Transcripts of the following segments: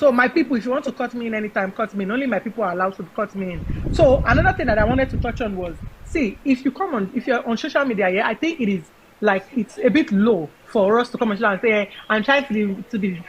So my people, if you want to cut me in anytime, cut me in. Only my people are allowed to cut me in. So another thing that I wanted to touch on was, see, if you're on social media, yeah, I think it is like it's a bit low for us to come and say, I'm trying to be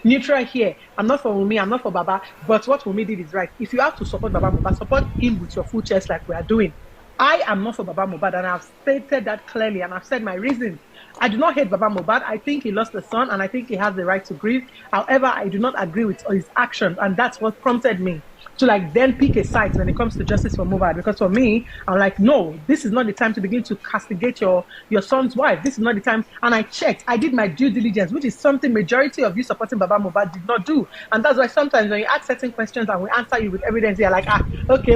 neutral here. I'm not for Wunmi, I'm not for Baba, but what Wunmi did is right. If you have to support Baba Mohbad, support him with your full chest like we are doing. I am not for Baba Mohbad, and I've stated that clearly, and I've said my reasons. I do not hate Baba Mohbad. I think he lost a son, and I think he has the right to grieve. However, I do not agree with his actions, and that's what prompted me to then pick a side when it comes to justice for Mohbad. Because for me, I'm like, no, this is not the time to begin to castigate your son's wife. This is not the time. And I checked. I did my due diligence, which is something majority of you supporting Baba Mohbad did not do. And that's why sometimes when you ask certain questions and we answer you with evidence, you're like, okay,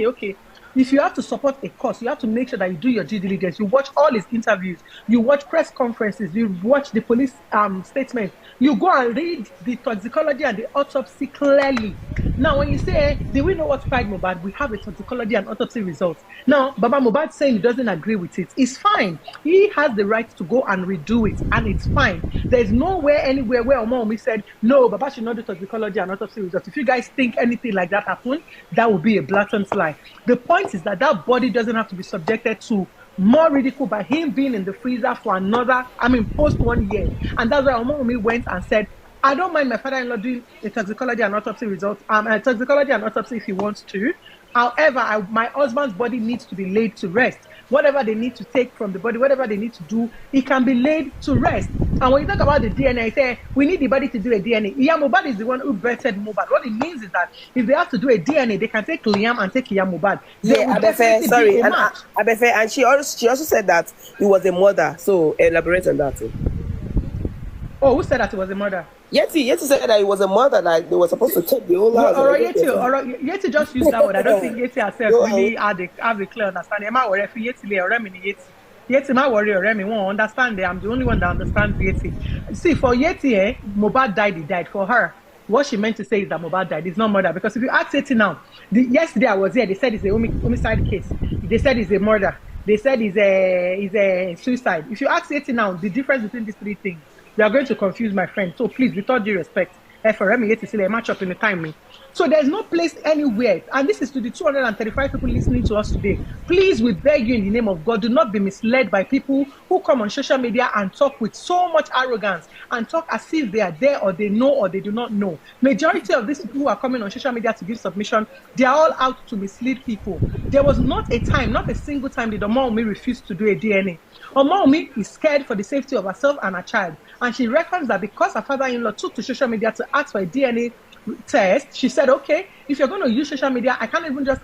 okay. If you have to support a cause, you have to make sure that you do your due diligence. You watch all his interviews, you watch press conferences, you watch the police statements, you go and read the toxicology and the autopsy clearly. Now, when you say, do we know what fried Mohbad? We have a toxicology and autopsy results. Now, Baba Mohbad saying he doesn't agree with it is fine. He has the right to go and redo it, and it's fine. There's nowhere, anywhere where Omomi said, no, Baba should not do toxicology and autopsy results. If you guys think anything like that happened, that would be a blatant lie. The point is that body doesn't have to be subjected to more ridicule by him being in the freezer for post 1 year. And that's why Omomi went and said, I don't mind my father-in-law doing a toxicology and autopsy results, toxicology and autopsy if he wants to. However, my husband's body needs to be laid to rest. Whatever they need to take from the body, whatever they need to do, it can be laid to rest. And when you talk about the DNA, I say, we need the body to do a DNA. Mohbad is the one who birthed Mohbad. What it means is that if they have to do a DNA, they can take Liam and take Mohbad. Yeah, Abefe, sorry. And Abefe, and she also said that he was a mother. So elaborate on that too. Oh, who said that he was a mother? Yeti said that he was a mother, like they were supposed to take the whole house. Yeti just used that word. I don't think Yeti herself really have a clear understanding. I'm not worried for Yeti. Yeti, my worry, Remy won't understand it. I'm the only one that understands Yeti. See, for Yeti, Mohbad died, he died. For her, what she meant to say is that Mohbad died. It's not murder. Because if you ask Yeti now, yesterday I was here, they said it's a homicide case. They said it's a murder. They said it's a suicide. If you ask Yeti now, the difference between these three things, you are going to confuse my friend. So please, with all due respect, for Remy, Yeti, see a match up in the timing. So there's no place anywhere, and this is to the 235 people listening to us today. Please, we beg you in the name of God, do not be misled by people who come on social media and talk with so much arrogance and talk as if they are there or they know or they do not know. Majority of these people who are coming on social media to give submission, they are all out to mislead people. There was not a time, not a single time did Omomi refuse to do a DNA. Omomi is scared for the safety of herself and her child, and she reckons that because her father-in-law took to social media to ask for a DNA test, she said, okay, if you're going to use social media, I can't just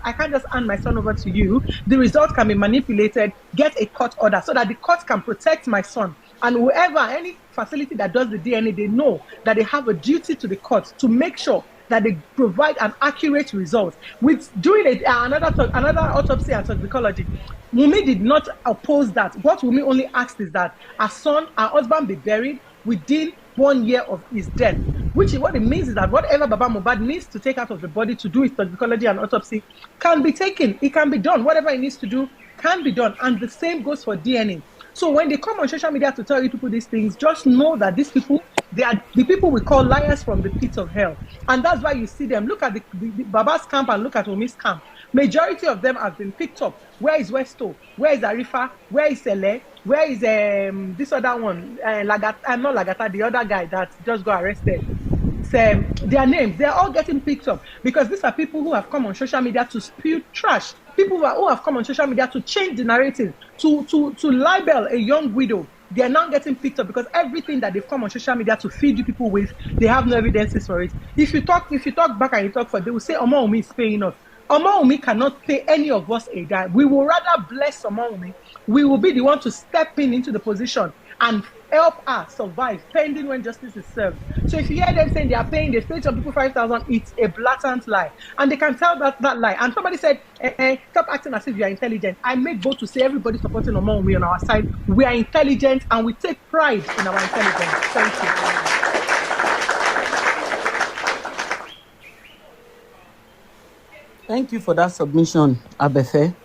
hand my son over to you. The result can be manipulated, get a court order so that the court can protect my son. And whoever, any facility that does the DNA, they know that they have a duty to the court to make sure that they provide an accurate result. With doing another autopsy and toxicology, Wunmi did not oppose that. What Wunmi only asked is that her husband be buried within 1 year of his death. What it means is that whatever Baba Mohbad needs to take out of the body to do his toxicology and autopsy can be taken. It can be done. Whatever he needs to do can be done. And the same goes for DNA. So when they come on social media to tell you people these things, just know that these people, they are the people we call liars from the pit of hell. And that's why you see them. Look at the Baba's camp and look at Wunmi's camp. Majority of them have been picked up. Where is Westo? Where is Arifa? Where is Ele? Where is this other one? Not Lagata, the other guy that just got arrested. Their names, they're all getting picked up because these are people who have come on social media to spew trash. People who have come on social media to change the narrative, to libel a young widow. They are now getting picked up because everything that they've come on social media to feed you people with, they have no evidences for it. If you talk back and you talk for, they will say Omomi is paying us. Omomi cannot pay any of us a dime. We will rather bless Omomi. We will be the one to step into the position and help her survive pending when justice is served. So if you hear them saying they paid some people 5,000, it's a blatant lie. And they can tell that lie. And somebody said, stop acting as if you are intelligent. I make bold to say everybody supporting Omomi on our side. We are intelligent and we take pride in our intelligence. Thank you. Thank you for that submission, Abefe.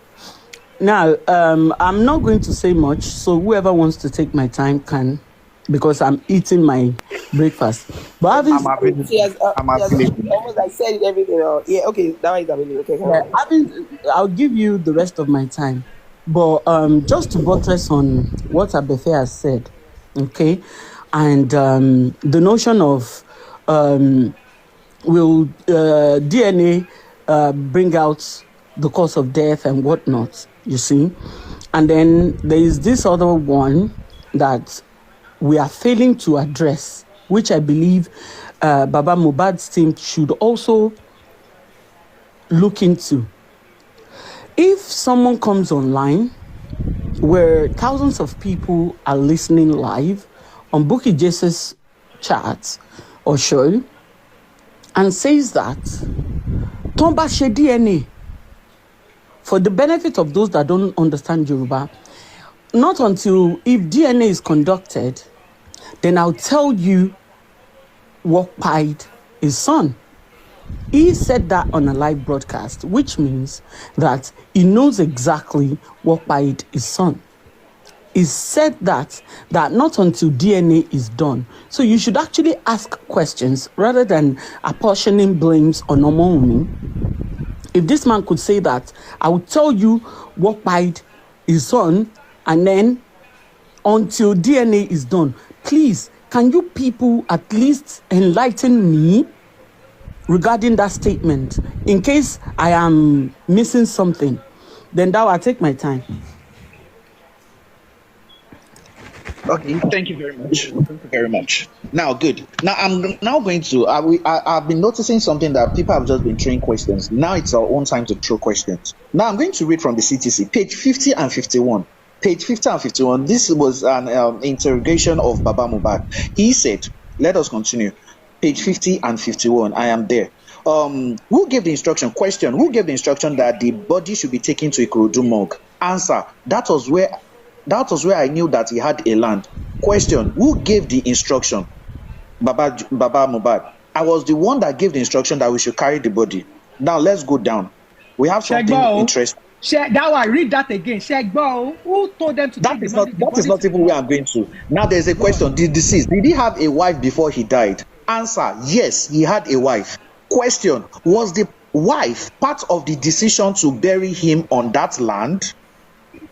Now, I'm not going to say much, so whoever wants to take my time can, because I'm eating my breakfast. But having I'm available. I'm available. Almost like said everything. Yeah, okay, that one is available. Okay, come on. I'll give you the rest of my time. But just to buttress on what Abefe has said, okay, and the notion of will DNA bring out the cause of death and whatnot, you see. And then there is this other one that we are failing to address, which I believe Baba Mohbad's team should also look into. If someone comes online where thousands of people are listening live on Bukky Jese's chat or show and says that Tomba she DNA, for the benefit of those that don't understand Yoruba, not until if DNA is conducted, then I'll tell you what pied his son. He said that on a live broadcast, which means that he knows exactly what pied his son. He said that not until DNA is done. So you should actually ask questions rather than apportioning blames on WUNMI. If this man could say that, I will tell you what pied his son, and then until DNA is done, please, can you people at least enlighten me regarding that statement? In case I am missing something, then that will take my time. Okay, thank you very much. Thank you very much. Now, good. Now, I'm now going to. I've been noticing something that people have just been throwing questions. Now it's our own time to throw questions. Now, I'm going to read from the CTC, page 50 and 51. Page 50 and 51. This was an interrogation of Baba Mohbad. He said, "Let us continue." Page 50 and 51. I am there. Who gave the instruction? Question: who gave the instruction that the body should be taken to Ikorodu morgue? Answer: that was where I knew that he had a land. Question: who gave the instruction? Baba Mohbad. I was the one that gave the instruction that we should carry the body. Now let's go down. We have something interesting. That one, read that again. Who told them to take the body? That is not even where I'm going to. Now there's a question. The deceased, did he have a wife before he died? Answer: yes, he had a wife. Question: was the wife part of the decision to bury him on that land?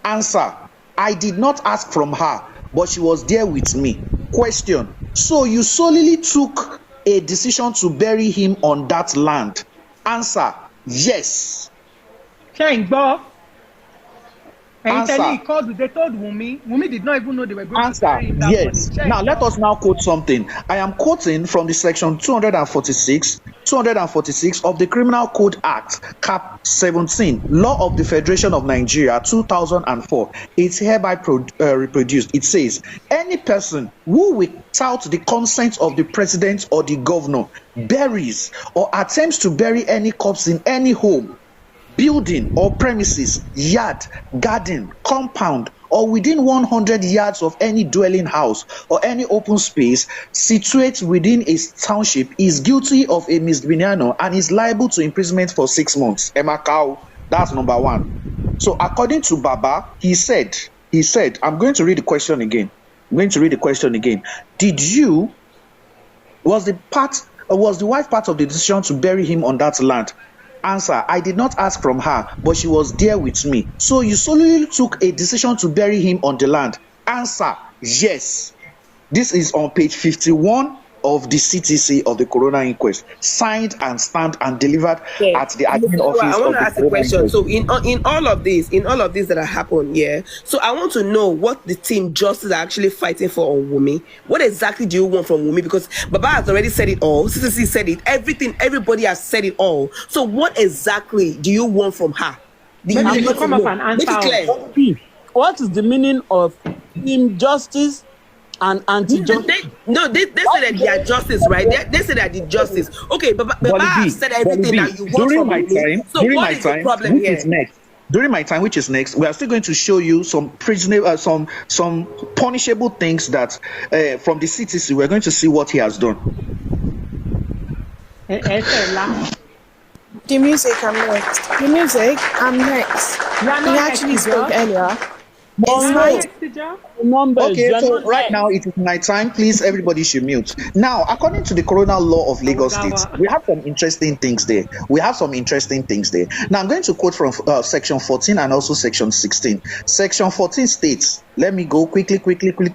Answer: I did not ask from her, but she was there with me. Question: so you solely took a decision to bury him on that land? Answer: yes. Answer: they told WUNMI. WUNMI did not even know they were going to bury him that yes. body. Now let us now quote something. I am quoting from the section 246 of the Criminal Code Act, Cap 17, Law of the Federation of Nigeria, 2004. It's hereby reproduced. It says, any person who, without the consent of the president or the governor, buries or attempts to bury any corpse in any home, building or premises, yard, garden, compound, or within 100 yards of any dwelling house or any open space situated within a township is guilty of a misdemeanor and is liable to imprisonment for 6 months. Emakau, that's number one. So according to Baba, he said, I'm going to read the question again. Was the wife part of the decision to bury him on that land? Answer: I did not ask from her, but she was there with me. So you solely took a decision to bury him on the land? Answer: yes. This is on page 51 of the CTC of the Coroner Inquest, signed and stamped and delivered at the admin office. I want to ask a question. So in all of this that have happened, so I want to know what the team justice are actually fighting for on WUNMI. What exactly do you want from WUNMI? Because Baba has already said it all. CTC said it. Everybody has said it all. So what exactly do you want from her? Maybe they come up and answer. What is the meaning of injustice and anti-justice? They say that they are justice, right? They say that the justice. Okay, but Baba said everything that you want from me. So what is the problem here? During my time, which is next, we are still going to show you some some punishable things that from the CTC. We're going to see what he has done. The music, I'm next. He actually spoke earlier. Monroe. Numbers. Okay, You are so not right there. now it is night time. Please, everybody should mute. Now, according to the Coronal Law of Lagos State, we have some interesting things there. Now, I'm going to quote from section 14 and also section 16. Section 14 states, let me go quickly.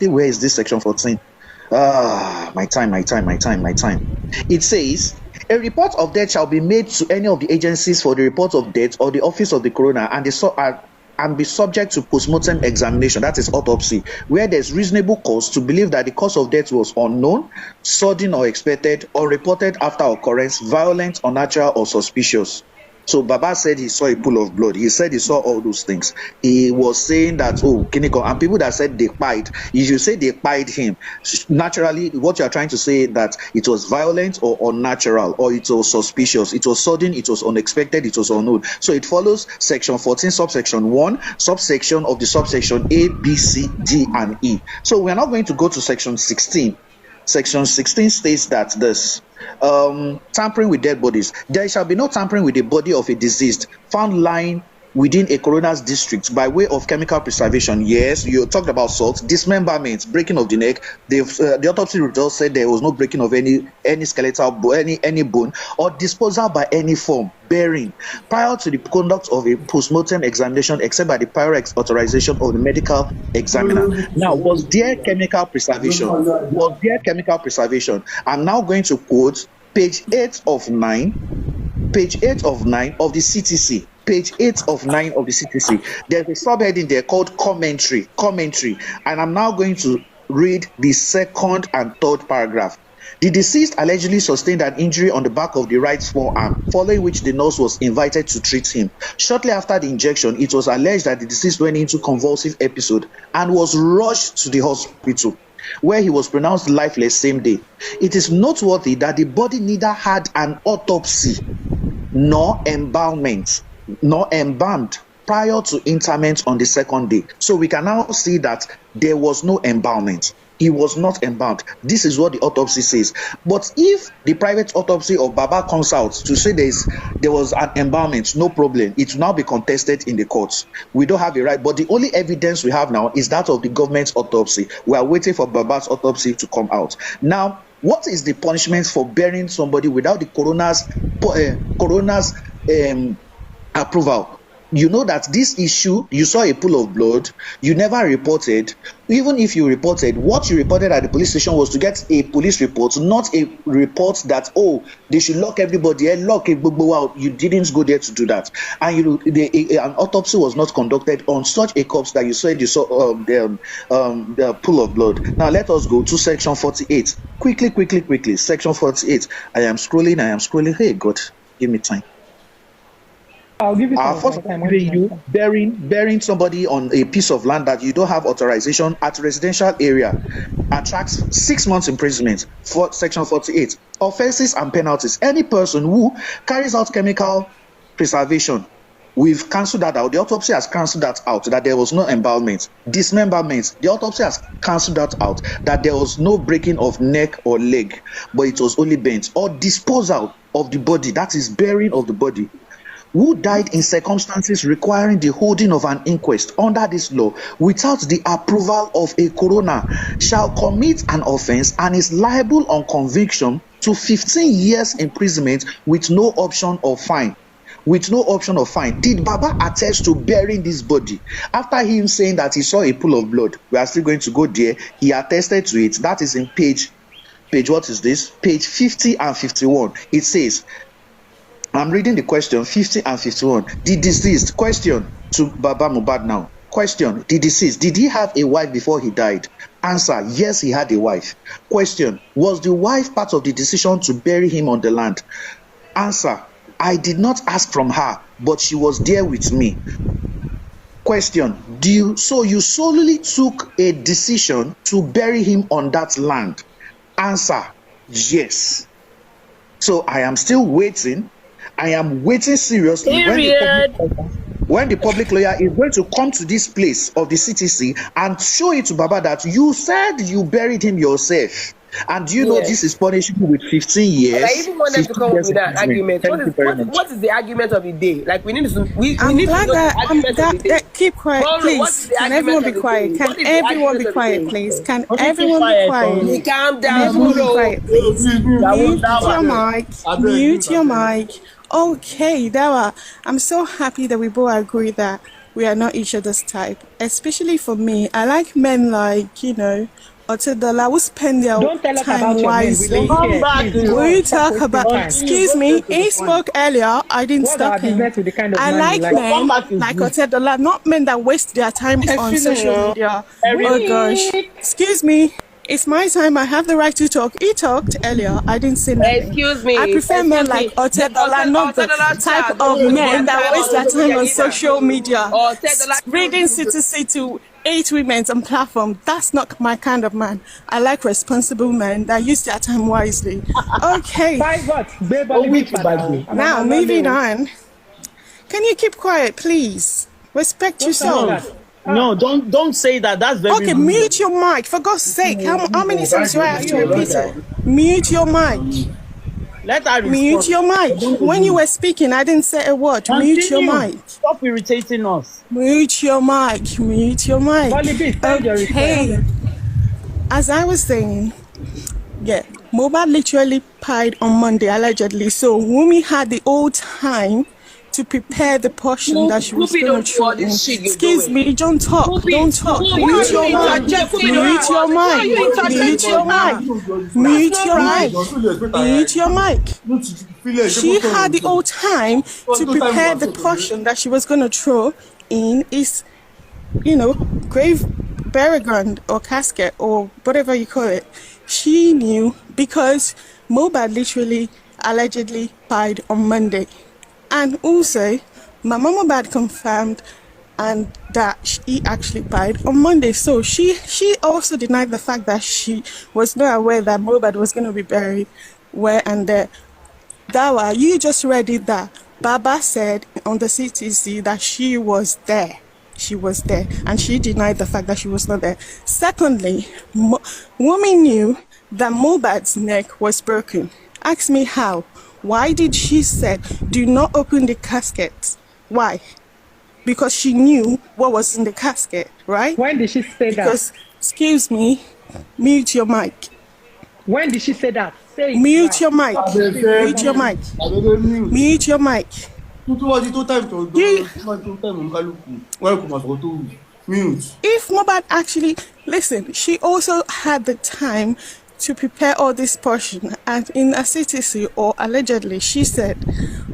Where is this section 14? My time. It says, a report of death shall be made to any of the agencies for the report of death or the office of the coroner and be subject to postmortem examination, that is autopsy, where there's reasonable cause to believe that the cause of death was unknown, sudden or expected, or reported after occurrence, violent, unnatural, or suspicious. So Baba said he saw a pool of blood. He said he saw all those things. He was saying that, Kiniko, and people that said they pied, if you say they pied him, naturally, what you're trying to say that it was violent or unnatural, or it was suspicious, it was sudden, it was unexpected, it was unknown. So it follows section 14, subsection 1, subsection of the subsection A, B, C, D, and E. So we're not going to go to section 16. Section 16 states that this tampering with dead bodies. There shall be no tampering with the body of a deceased found lying within a coroner's district by way of chemical preservation. Yes, you talked about salt, dismemberment, breaking of the neck. The autopsy results said there was no breaking of any skeletal any bone, or disposal by any form, bearing, prior to the conduct of a postmortem examination, except by the prior authorization of the medical examiner. Now, was there chemical preservation? I'm now going to quote page 8 of 9 of the CTC. Page 8 of 9 of the CTC. There's a subheading there called commentary. And I'm now going to read the second and third paragraph. The deceased allegedly sustained an injury on the back of the right forearm, following which the nurse was invited to treat him. Shortly after the injection, it was alleged that the deceased went into convulsive episode and was rushed to the hospital, where he was pronounced lifeless same day. It is noteworthy that the body neither had an autopsy nor embalmed prior to interment on the second day. So we can now see that there was no embalmment. He was not embalmed. This is what the autopsy says. But if the private autopsy of Baba comes out to say there was an embalmment, no problem. It will now be contested in the courts. We don't have a right. But the only evidence we have now is that of the government's autopsy. We are waiting for Baba's autopsy to come out. Now, what is the punishment for burying somebody without the coroner's approval? You know that this issue, you saw a pool of blood, you never reported. Even if you reported, what you reported at the police station was to get a police report, not a report that, they should lock everybody, lock a gbogbo out. You didn't go there to do that. And an autopsy was not conducted on such a corpse that you said you saw the pool of blood. Now let us go to section 48. Quickly. Section 48. I am scrolling. Hey, God, give me time. I'll give you First, burying somebody on a piece of land that you don't have authorization at a residential area attracts 6 months imprisonment. For section 48, offenses and penalties. Any person who carries out chemical preservation, we've cancelled that out. The autopsy has cancelled that out, that there was no embalmment. Dismemberment, the autopsy has cancelled that out, that there was no breaking of neck or leg, but it was only bent. Or disposal of the body, that is burying of the body, who died in circumstances requiring the holding of an inquest under this law without the approval of a coroner, shall commit an offence and is liable on conviction to 15 years imprisonment with no option of fine. Did Baba attest to burying this body? After him saying that he saw a pool of blood, we are still going to go there. He attested to it. That is in page, what is this? Page 50 and 51. It says, I'm reading the question 50 and 51. The deceased, question to Baba Mohbad now. Question, the deceased, did he have a wife before he died? Answer, yes, he had a wife. Question, was the wife part of the decision to bury him on the land? Answer, I did not ask from her, but she was there with me. Question, so you solely took a decision to bury him on that land? Answer, yes. So I am still waiting. I am waiting seriously when the public lawyer is going to come to this place of the CTC and show it to Baba that you said you buried him yourself. And do you know Yes. this is punishable with 15 years? I even want them to 15 come up years with an imprisonment. argument. Thank you very much. What is the argument of the day? Like we need to we I'm need to glad know the that argument of the day. keep quiet, Hold on, what is please. the Can argument everyone be of the quiet? day? Can What is the everyone argument be of the quiet, day? please? Can Mommy, keep everyone be quiet, quiet? Mommy. Calm Can down, everyone be Bruno. quiet, please? Mute your mic. Mute your mic. Okay, Dawa. I'm so happy that we both agree that we are not each other's type. Especially for me, I like men like, Otedola who spend their Don't tell us time about your men. We don't wisely. Come care. back Please, to go We on. Stop talk wasting about, time. excuse Go me, straight to the he point. spoke earlier. I didn't What's our stop him. business with the kind of I man you like like? men back is like good. Otedola, not men that waste their time on social media. Oh gosh. Excuse me. It's my time. I have the right to talk. He talked earlier. I didn't say nothing. Excuse me. I prefer men like Otedola, not the type of men that waste their time on social media. Reading C2C to 8 women on platform. That's not my kind of man. I like responsible men that use their time wisely. Okay. Five what? Babe, Oh, wait, Bagby. Now moving on. Can you keep quiet, please? Respect yourself. No, don't say that. That's very Okay, rude. mute your mic. For God's sake, how many times do I have to repeat it? Mute your mic. Let her respond. Mute your mic. When you were speaking, I didn't say a word. Mute your Continue. mic. Stop irritating us. Mute your mic. Mute your mic. Okay. As I was saying, yeah, MOHBAD literally pied on Monday, allegedly. So WUNMI had the whole time to prepare the portion that she was going to throw in. Excuse me, don't talk. Don't talk. Mute your mic. Mute your mic. Mute your mic. Mute your mic. Mute your mic. She had the whole time to prepare the portion that she was going to throw in his, grave burial ground or casket or whatever you call it. She knew because MOHBAD literally allegedly pied on Monday. And also, Mama MOHBAD confirmed and that he actually pied on Monday. So she also denied the fact that she was not aware that MOHBAD was going to be buried where and there. Dawa, you just read it that Baba said on the CTC that she was there. She was there, and she denied the fact that she was not there. Secondly, WUNMI knew that MOHBAD's neck was broken. Ask me how. Why did she say, do not open the casket? Why? Because she knew what was in the casket, right? When did she say Because, excuse me, mute your mic. When did she say that? Say it Mute now. your mic. Mute your mic. Mute your mic. If MOHBAD actually, listen, she also had the time to prepare all this portion, and in a CTC or allegedly she said,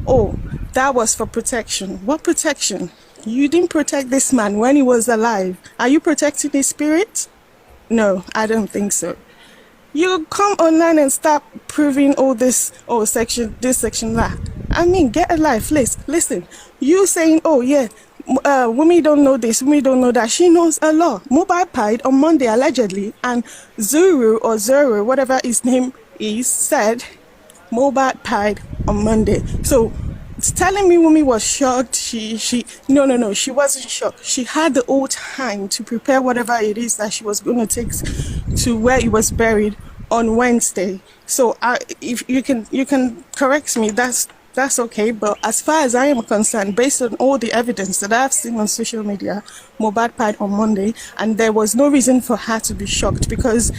oh, that was for protection. What protection? You didn't protect this man when he was alive. Are you protecting his spirit? No, I don't think so. You come online and start proving all this, section this, section that. I mean, get a life. Listen, you saying, oh yeah, WUNMI don't know this, WUNMI don't know that. She knows a lot. MOHBAD pied on Monday allegedly, and Zuru, whatever his name is, said MOHBAD pied on Monday. So it's telling me WUNMI was shocked. No, she wasn't shocked. She had the whole time to prepare whatever it is that she was going to take to where he was buried on Wednesday. So if you can correct me, that's okay. But as far as I am concerned, based on all the evidence that I've seen on social media, MOHBAD pied on Monday, and there was no reason for her to be shocked because